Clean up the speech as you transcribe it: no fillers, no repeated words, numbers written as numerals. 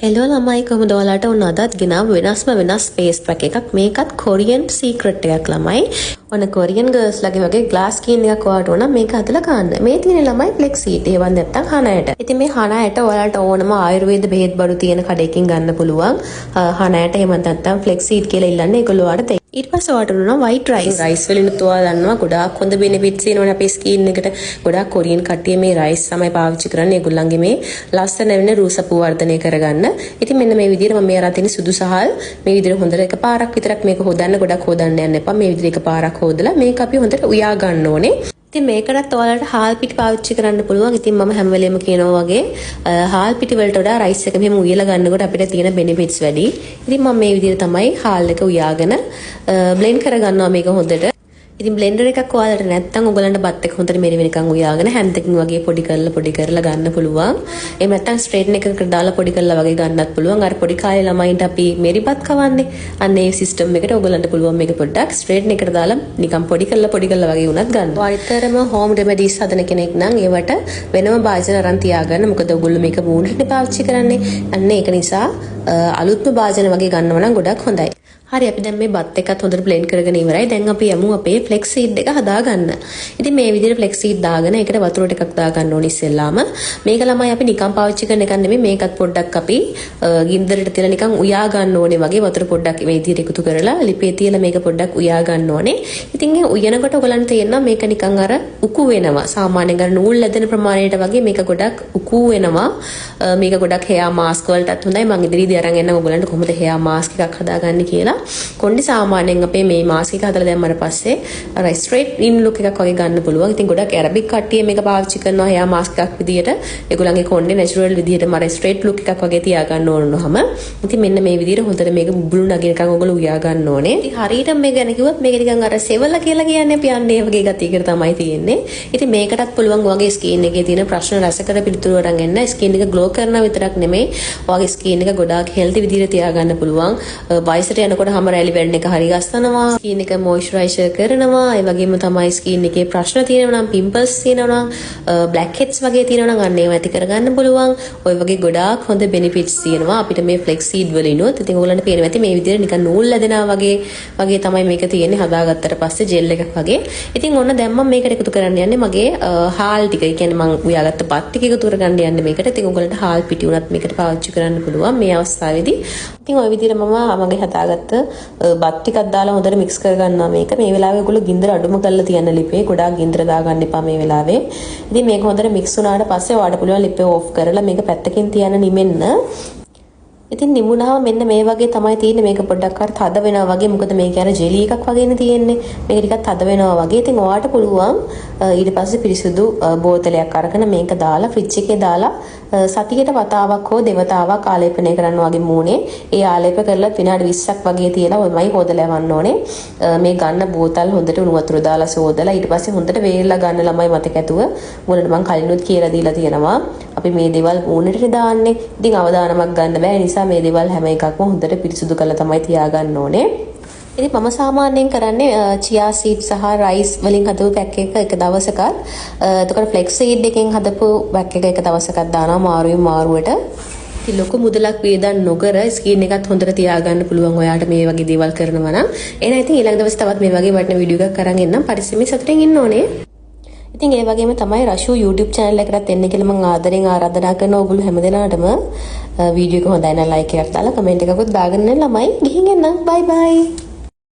Hello ළමයි කොහොමද ඔයාලට ඔන්න අදත් ගෙනාව වෙනස් පේස්ට් පැක් එකක්. මේකත් කොරියන් සීක්‍රට් එකක් ළමයි. ඔන්න කොරියන් ගර්ල්ස් ලගේ වගේ ග්ලාස් ස්කින් එකක් ඔයාලට ඕන මේක හදලා ගන්න. මේ තියෙන ළමයි ෆ්ලෙක්සීට් ඒවත් නැත්තම් හනයට. ඉතින් මේ හනයට ඔයාලට ඕනම ආයුර්වේද බෙහෙත් බඩු තියෙන කඩේකින් ගන්න පුළුවන්. හනයට එහෙම නැත්තම් ෆ්ලෙක්සීට් කියලා ඉල්ලන්නේ ඒගොල්ලෝ ඔයාලට දෙයි. ඊට පස්සේ ඔයාලට උනවා වයිට් රයිස් වලිනුත් ඔයාලා දන්නවා ගොඩාක් හොඳ බෙනිෆිට්ස් එනවනේ අපේ ස්කින් එකට. ගොඩාක් කොරියන් කට්ටිය මේ රයිස් තමයි පාවිච්චි කරන්නේ. ඒගොල්ලන්ගේ මේ ලස්සන වෙන රූසපු වර්ධනය කරගන්න. ඉතින් මෙන්න මේ විදිහට මම මේ අරන් තියෙන සුදු සහල් මේ විදිහට හොඳට එකපාරක් විතරක් මේක හොදන්න ගොඩක් හොදන්න යන්න එපා. මේ විදිහට එකපාරක් හොදලා මේක අපි හොඳට උයා ගන්න ඕනේ. ඉතින් මේකටත් ඔයාලට හාල් පිටි පාවිච්චි කරන්න පුළුවන්. ඉතින් මම හැම වෙලේම කියනවා වගේ හාල් පිටි වලට වඩා රයිස් එක මෙහෙම උයලා ගන්නකොට අපිට තියෙන බෙනිෆිට්ස් වැඩි. ඉතින් මම මේ විදිහට තමයි හාල් එක උයාගෙන බ්ලෙන්ඩ් කරගන්නවා මේක හොඳට. ඉතින් බ්ලෙන්ඩර් එකක් ඔයාලට නැත්නම් ඔයගලන්ට බත් එක හොඳට මෙරි වෙනකන් උයාගෙන හැන්දකින් වගේ පොඩි කරලා ගන්න පුළුවන්. එහෙම නැත්නම් ස්ට්‍රේට්නර් එකකට දාලා පොඩි කරලා වගේ ගන්නත් පුළුවන්. අර පොඩි කාලේ ළමයින්ට අපි මෙරිපත් කවන්නේ. අන්න ඒ සිස්ටම් එකට ඔයගලන්ට පුළුවන් මේක පොඩ්ඩක් ස්ට්‍රේට්නර් එකට දාලා නිකන් පොඩි කරලා වගේ උනත් ගන්න. ඔයාලටම හෝම් රෙමඩීස් හදන කෙනෙක් නම් ඒවට වෙනම භාජන අරන් තියාගන්න. මොකද ඔයගොල්ලෝ මේක මූණට පාවිච්චි කරන්නේ. අන්න ඒක නිසා අලුත්ම භාජන වගේ ගන්නවා නම් ගොඩක් හොඳයි. හරි අපි දැන් මේ බත් එකත් හොඳට බ්ලෙන්ඩ් කරගෙන ඉවරයි. දැන් අපි යමු අපේ ෆ්ලෙක්ස් සීඩ් එක හදාගන්න. ඉතින් මේ විදිහට ෆ්ලෙක්ස් සීඩ් දාගෙන ඒකට වතුර ටිකක් දාගන්න ඕනේ ඉස්සෙල්ලාම. මේක ළමයි අපි නිකන් පාවිච්චි කරන එක නෙමෙයි. මේකත් පොඩ්ඩක් අපි ගින්දරට තියලා නිකන් උයා ගන්න ඕනේ වගේ වතුර පොඩ්ඩක් මේ විදිහට එකතු කරලා ලිපේ තියලා මේක පොඩ්ඩක් උයා ගන්න ඕනේ. ඉතින් ඒ උයනකොට ඔයගලන්ට තේරෙනවා මේක නිකන් අර උකු වෙනවා. සාමාන්‍යයෙන් අර නූල් ඇදෙන ප්‍රමාණයට වගේ මේක ගොඩක් උකු වෙනවා. මේක ගොඩක් හෙයා මාස්ක් වලටත් හොඳයි. මම ඉදිරියේදී අරන් එන්නම් ඔයගලන්ට කොහොමද හෙයා මාස්ක් එකක් හදාගන්නේ කියලා. කොණ්ඩි සාමාන්‍යයෙන් අපේ මේ මාස්ක් එක හදලා දැම්මම පස්සේ අර ස්ට්‍රේට් ඉන් ලුක් එකක් වගේ ගන්න පුළුවන්. ඉතින් ගොඩක් ඇරබික් කට්ටිය මේක පාවිච්චි කරනවා හෙයා මාස්ක් එකක් විදියට. ඒගොල්ලන්ගේ කොණ්ඩේ නැචරල් විදියටම අර ස්ට්‍රේට් ලුක් එකක් වගේ තියා ගන්න ඕන වුනහම. ඉතින් මෙන්න මේ විදියට හොඳට මේක බුබුලු නගිනකන් ඔයගොල්ලෝ උයා ගන්න ඕනේ. ඉතින් හරියටම මේක ගැන කිව්වොත් මේක නිකන් අර සෙවල කියලා කියන්නේ අපි යන්නේ වගේ ගතියකට තමයි තියෙන්නේ. ඉතින් මේකටත් පුළුවන් ඔයගේ ස්කින් එකේ තියෙන ප්‍රශ්න රසකර පිළිතුරු අරන් එන්න. ස්කින් එක ග්ලෝ කරනවා විතරක් නෙමෙයි. ඔයගේ ස්කින් එක ගොඩාක් හෙල්ති විදියට තියා ගන්න පුළුවන්. වයසට යනකොට හැම රැලි වෙන්න එක හරි ගස්සනවා. ස්කින් එක මොයිස්චරයිසර් කරනවා. ඒ වගේම තමයි ස්කින් එකේ ප්‍රශ්න තියෙනවා නම් පිම්පල්ස් තියෙනවා නම් බ්ලැක් හෙඩ්ස් වගේ තියෙනවා නම් අන්න ඒවා ඇති කරගන්න පුළුවන්. ඔය වගේ ගොඩාක් හොඳ බෙනිෆිට්ස් තියෙනවා අපිට මේ ෆ්ලෙක්ස් සීඩ් වලිනුත්. ඉතින් ඕගොල්ලන්ට පේනවා ඇති මේ විදිහට නිකන් නූල් ඇදෙනවා වගේ තමයි මේක තියෙන්නේ හදාගත්තට පස්සේ ජෙල් එකක් වගේ. ඉතින් ඔන්න දැන් මම මේකට එකතු කරන්න යන්නේ මගේ හාල් ටික. ඒ කියන්නේ මම උයාගත්ත බත් ටික එකතු කරගන්න යන්නේ මේකට. ඉතින් ඔයගොල්ලන්ට හාල් පිටි උනත් මේකට පාවිච්චි කරන්න පුළුවන් මේ අවස්ථාවේදී. ඉතින් ওই විදිහට මම මගේ හදාගත්ත බත් ටිකක් දාලා හොඳට මික්ස් කරගන්නවා මේක. මේ වෙලාවේ ඔයගොල්ලෝ ගින්දර අඩුම කරලා තියන්න ලිපේ. ගොඩාක් ගින්දර දාගන්න එපා මේ වෙලාවේ. ඉතින් මේක හොඳට මික්ස් වුණාට පස්සේ ඔයාලට පුළුවන් ලිපේ ඕෆ් කරලා මේක පැත්තකින් තියන්න නිමෙන්න. ඉතින් නිමුණාම මෙන්න මේ වගේ තමයි තියෙන්නේ. මේක පොඩ්ඩක් අර තද වෙනවා වගේ. මොකද මේක අර ජෙලි එකක් වගේනේ තියෙන්නේ. මේක ටිකක් තද වෙනවා වගේ. ඉතින් ඔයාලට පුළුවන් ඊට පස්සේ පිරිසිදු බෝතලයක් අරගෙන මේක දාලා ෆ්‍රිජ් එකේ දාලා සතියට වතාවක් හෝ දෙවතාවක් ආලේපනය කරනවා වගේ මූණේ. ඒ ආලේප කරලා විනාඩි 20ක් වගේ තියලා ඔයමයි හොදලා යවන්න ඕනේ. මේ ගන්න බෝතල් හොඳට උණු වතුර දාලා සෝදලා ඊට පස්සේ හොඳට වේලලා ගන්න ළමයි මතක ඇතුව. මුලට මම කලිනුත් කියලා දීලා තියෙනවා. අපි මේ දේවල් මූණට දාන්නේ. ඉතින් අවදානමක් ගන්න බෑ. නිසා මේ දේවල් හැම එකක්ම හොඳට පිරිසුදු කරලා තමයි තියාගන්න ඕනේ. ඉතින් මම සාමාන්‍යයෙන් කරන්නේ චියා සීඩ් සහ රයිස් වලින් හදපු පැක් එක දවසකත් එතකොට ෆ්ලෙක්ස් සීඩ් එකෙන් හදපු පැක් එක දවසකත් දානවා මාරුවට. ඉතින් ලොකු මුදලක් වේදන් නොකර ස්කින් එකත් හොඳට තියාගන්න පුළුවන් ඔයාට මේ වගේ දේවල් කරනවා නම්. එහෙනම් ඉතින් ඊළඟ දවසේ තවත් මේ වගේ වටින වීඩියෝ එකක් අරන් එන්නම්. පරිස්සමෙන් සතුටින් ඉන්න ඕනේ. ඉතින් ඒ වගේම තමයි රෂු YouTube channel එකටත් එන්න කියලා මම ආදරෙන් ආරාධනා කරනවා ඔයගොල්ලෝ හැමදෙනාටම. වීඩියෝ එක හොඳයි නම් ලයික් එකක් දාලා කමෙන්ට් එකකුත් දාගෙන ළමයි ගිහින් එන්නම්. බයි බයි.